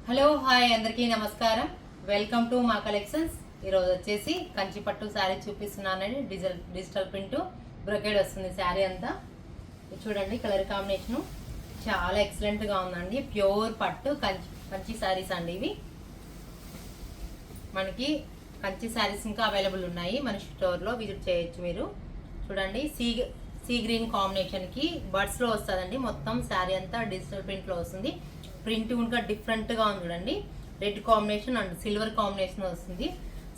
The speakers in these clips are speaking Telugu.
హలో హాయ్ అందరికీ నమస్కారం. వెల్కమ్ టు మా కలెక్షన్స్. ఈరోజు వచ్చేసి కంచి పట్టు శారీ చూపిస్తున్నానండి. డిజిటల్ ప్రింట్ బ్రొకేడ్ వస్తుంది శారీ అంతా. చూడండి కలర్ కాంబినేషను చాలా ఎక్సలెంట్గా ఉందండి. ప్యూర్ పట్టు కంచి శారీస్ అండి ఇవి. మనకి కంచి శారీస్ ఇంకా అవైలబుల్ ఉన్నాయి మన స్టోర్లో, విజిట్ చేయొచ్చు మీరు. చూడండి సీ గ్రీన్ కాంబినేషన్కి బర్డ్స్లో వస్తుందండి. మొత్తం శారీ అంతా డిజిటల్ ప్రింట్లో వస్తుంది. ప్రింట్ ఇంకా డిఫరెంట్గా ఉంది చూడండి. Red combination and silver combination వస్తుంది.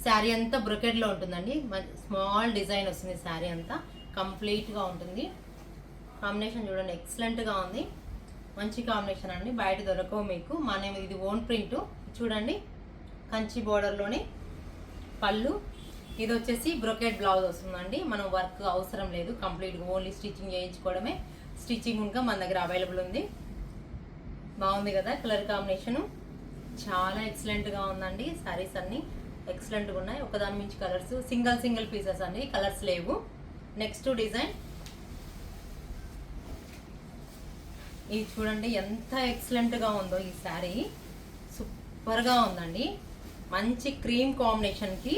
శారీ అంతా బ్రొకెడ్లో ఉంటుందండి. స్మాల్ డిజైన్ వస్తుంది. శారీ అంతా కంప్లీట్గా ఉంటుంది. కాంబినేషన్ చూడండి ఎక్సలెంట్గా ఉంది. మంచి కాంబినేషన్ అండి, బయట దొరకవు మీకు. మన ఇది ఓన్ ప్రింట్. చూడండి కంచి బోర్డర్లోనే పళ్ళు. ఇది వచ్చేసి బ్రొకెడ్ బ్లౌజ్ వస్తుందండి. మనం వర్క్ అవసరం లేదు, కంప్లీట్గా ఓన్లీ స్టిచ్చింగ్ చేయించుకోవడమే. స్టిచ్చింగ్ ఇంకా మన దగ్గర అవైలబుల్ ఉంది. బాగుంది కదా కలర్ కాంబినేషను, చాలా ఎక్సలెంట్గా ఉందండి. శారీస్ అన్నీ ఎక్సలెంట్గా ఉన్నాయి. ఒకదాని మించి కలర్స్, సింగిల్ పీసెస్ అండి, కలర్స్ లేవు. నెక్స్ట్ డిజైన్ ఇది చూడండి ఎంత ఎక్సలెంట్గా ఉందో. ఈ శారీ సూపర్గా ఉందండి. మంచి క్రీమ్ కాంబినేషన్కి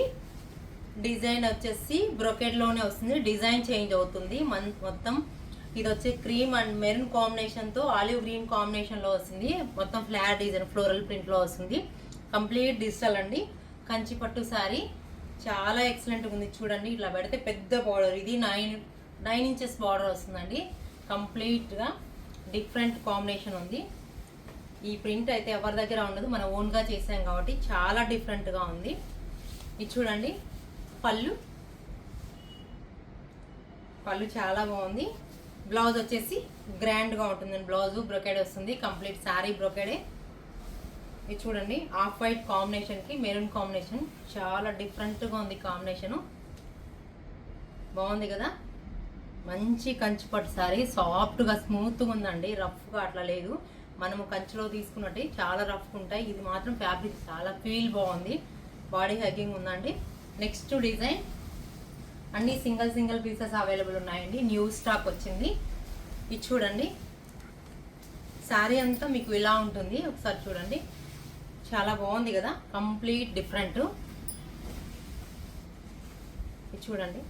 డిజైన్ వచ్చేసి బ్రొకెడ్లోనే వస్తుంది. డిజైన్ చేంజ్ అవుతుంది మొత్తం. ఇది వచ్చి క్రీమ్ అండ్ మెరూన్ కాంబినేషన్తో ఆలివ్ గ్రీన్ కాంబినేషన్లో వస్తుంది. మొత్తం ఫ్లాట్ డిజైన్ ఫ్లోరల్ ప్రింట్లో వస్తుంది. కంప్లీట్ డిజిటల్ అండి. కంచి పట్టు శారీ చాలా ఎక్సలెంట్గా ఉంది. చూడండి ఇట్లా పెడితే పెద్ద బార్డర్, ఇది 9 ఇంచెస్ బార్డర్ వస్తుందండి. కంప్లీట్గా డిఫరెంట్ కాంబినేషన్ ఉంది. ఈ ప్రింట్ అయితే ఎవరి దగ్గర ఉండదు, మనం ఓన్గా చేసాం కాబట్టి చాలా డిఫరెంట్గా ఉంది. ఇది చూడండి పళ్ళు చాలా బాగుంది. బ్లౌజ్ వచ్చేసి గ్రాండ్గా ఉంటుందండి. బ్లౌజ్ బ్రొకెడ్ వస్తుంది. కంప్లీట్ శారీ బ్రొకెడే. ఇది చూడండి ఆఫ్ వైట్ కాంబినేషన్కి మెరూన్ కాంబినేషన్ చాలా డిఫరెంట్గా ఉంది. కాంబినేషను బాగుంది కదా. మంచి కంచి పట్టు శారీ, సాఫ్ట్గా స్మూత్గా ఉందండి. రఫ్గా అట్లా లేదు. మనము కంచిలో తీసుకున్నట్టు చాలా రఫ్గా ఉంటాయి. ఇది మాత్రం ఫ్యాబ్రిక్ చాలా ఫీల్ బాగుంది. బాడీ హగ్గింగ్ ఉందండి. నెక్స్ట్ డిజైన్ అన్ని సింగిల్ పీసెస్ అవైలబుల్ ఉన్నాయండి. న్యూ స్టాక్ వచ్చింది. ఇది చూడండి శారీ అంతా మీకు ఇలా ఉంటుంది. ఒకసారి చూడండి చాలా బాగుంది కదా, కంప్లీట్ డిఫరెంట్. ఇది చూడండి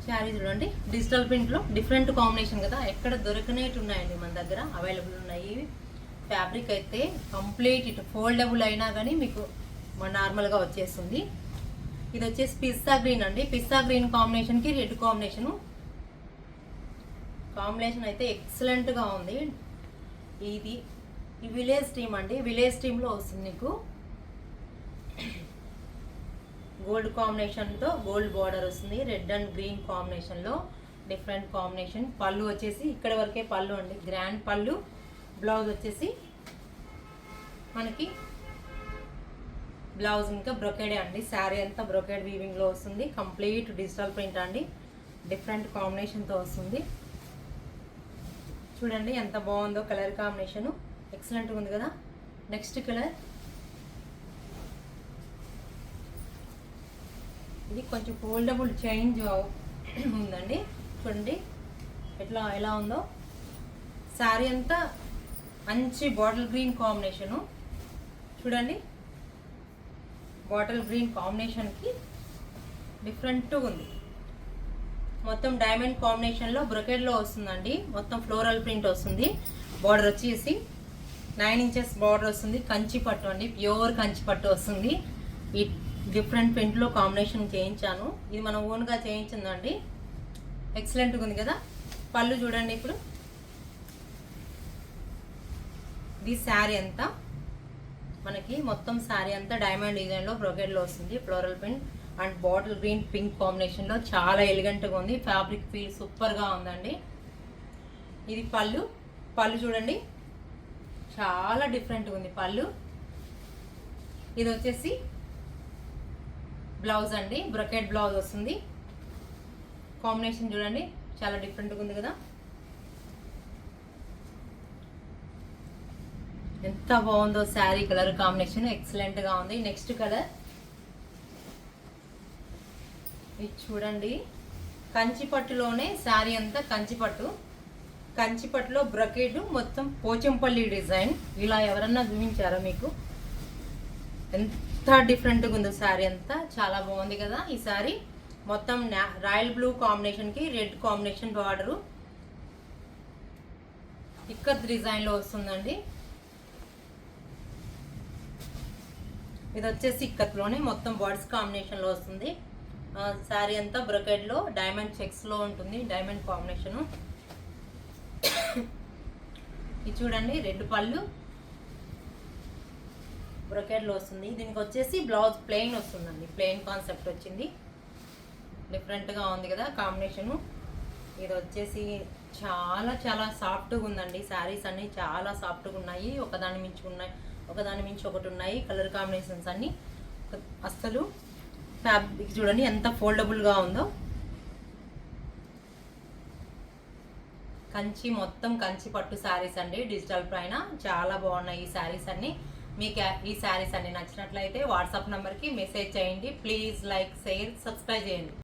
శారీ చూడండి డిజిటల్ ప్రింట్లో డిఫరెంట్ కాంబినేషన్ కదా, ఎక్కడ దొరకనేట్టు ఉన్నాయండి మన దగ్గర అవైలబుల్ ఉన్నాయి. ఫ్యాబ్రిక్ అయితే కంప్లీట్ ఇటు ఫోల్డబుల్ అయినా కానీ మీకు నార్మల్గా వచ్చేస్తుంది. ఇది వచ్చేసి పిస్తా గ్రీన్ అండి. పిస్తా గ్రీన్ కాంబినేషన్కి రెడ్ కాంబినేషన్ అయితే ఎక్సలెంట్గా ఉంది. ఇది ఈ విలేజ్ టీమ్ అండి. విలేజ్ టీంలో వస్తుంది మీకు. గోల్డ్ కాంబినేషన్తో గోల్డ్ బార్డర్ వస్తుంది. రెడ్ అండ్ గ్రీన్ కాంబినేషన్లో డిఫరెంట్ కాంబినేషన్. పళ్ళు వచ్చేసి ఇక్కడ వరకే పళ్ళు అండి, గ్రాండ్ పళ్ళు. బ్లౌజ్ వచ్చేసి మనకి బ్లౌజ్ ఇంకా బ్రొకేడే అండి. శారీ అంతా బ్రొకేడ్ వీవింగ్లో వస్తుంది. కంప్లీట్ డిజిటల్ ప్రింట్ అండి, డిఫరెంట్ కాంబినేషన్తో వస్తుంది. చూడండి ఎంత బాగుందో కలర్ కాంబినేషను, ఎక్సలెంట్గా ఉంది కదా. నెక్స్ట్ కలర్ ఇది కొంచెం ఫోల్డబుల్ చేంజ్ ఉందండి. చూడండి ఎలా ఉందో. శారీ అంతా మంచి బాటిల్ గ్రీన్ కాంబినేషను. చూడండి బాటిల్ గ్రీన్ కాంబినేషన్కి డిఫరెంట్గా ఉంది. మొత్తం డైమండ్ కాంబినేషన్లో బ్రొకెడ్లో వస్తుందండి. మొత్తం ఫ్లోరల్ ప్రింట్ వస్తుంది. బార్డర్ వచ్చేసి 9 ఇంచెస్ బార్డర్ వస్తుంది. కంచి పట్టు అండి, ప్యూర్ కంచి పట్టు వస్తుంది. ఈ డిఫరెంట్ ప్రింట్లో కాంబినేషన్ చేయించాను. ఇది మనం ఓన్గా చేయించిందండి. ఎక్సలెంట్గా ఉంది కదా. పళ్ళు చూడండి. ఇప్పుడు ఇది శారీ అంతా మనకి మొత్తం శారీ అంతా డైమండ్ డిజైన్లో బ్రొకెడ్లో వస్తుంది. Floral print and bottle green pink కాంబినేషన్లో చాలా ఎలిగెంట్గా ఉంది. ఫ్యాబ్రిక్ ఫీల్ సూపర్గా ఉందండి. ఇది పళ్ళు చూడండి చాలా డిఫరెంట్గా ఉంది పళ్ళు. ఇది వచ్చేసి బ్లౌజ్ అండి, బ్రొకెడ్ బ్లౌజ్ వస్తుంది. కాంబినేషన్ చూడండి చాలా డిఫరెంట్గా ఉంది కదా. ఎంత బాగుందో శారీ కలర్ కాంబినేషన్, ఎక్సలెంట్గా ఉంది. నెక్స్ట్ కలర్ ఇది చూడండి కంచిపట్టులోనే శారీ అంతా కంచిపట్టు. కంచిపట్టులో బ్రొకేడ్ మొత్తం పోచంపల్లి డిజైన్. ఇలా ఎవరన్నా చూపించారా మీకు? ఎంత డిఫరెంట్గా ఉందో శారీ అంతా, చాలా బాగుంది కదా ఈ శారీ. మొత్తం రాయల్ బ్లూ కాంబినేషన్కి రెడ్ కాంబినేషన్ బార్డరు ఇక్కత్ డిజైన్లో వస్తుందండి. ఇది వచ్చేసి ఇక్కత్లోనే మొత్తం బర్డ్స్ కాంబినేషన్లో వస్తుంది. శారీ అంతా బ్రొకేడ్లో డైమండ్ చెక్స్లో ఉంటుంది, డైమండ్ కాంబినేషను. ఇది చూడండి, రెడ్ పళ్ళు బ్రొకేడ్లో వస్తుంది. దీనికి వచ్చేసి బ్లౌజ్ ప్లెయిన్ వస్తుందండి, ప్లెయిన్ కాన్సెప్ట్ వచ్చింది. డిఫరెంట్గా ఉంది కదా కాంబినేషను. ఇది వచ్చేసి చాలా చాలా సాఫ్ట్గా ఉందండి. శారీస్ అన్నీ చాలా సాఫ్ట్గా ఉన్నాయి, ఒకదాని మించి ఒకటి ఉన్నాయి. కలర్ కాంబినేషన్స్ అన్నీ అస్సలు ఫ్యాబ్రిక్ చూడండి ఎంత ఫోల్డబుల్గా ఉందో. మొత్తం కంచి పట్టు శారీస్ అండి, డిజిటల్ పైన చాలా బాగున్నాయి ఈ శారీస్ అన్నీ. మీకు ఈ శారీస్ అన్ని నచ్చినట్లయితే వాట్సాప్ నెంబర్కి మెసేజ్ చేయండి. ప్లీజ్ లైక్, షేర్, సబ్స్క్రైబ్ చేయండి.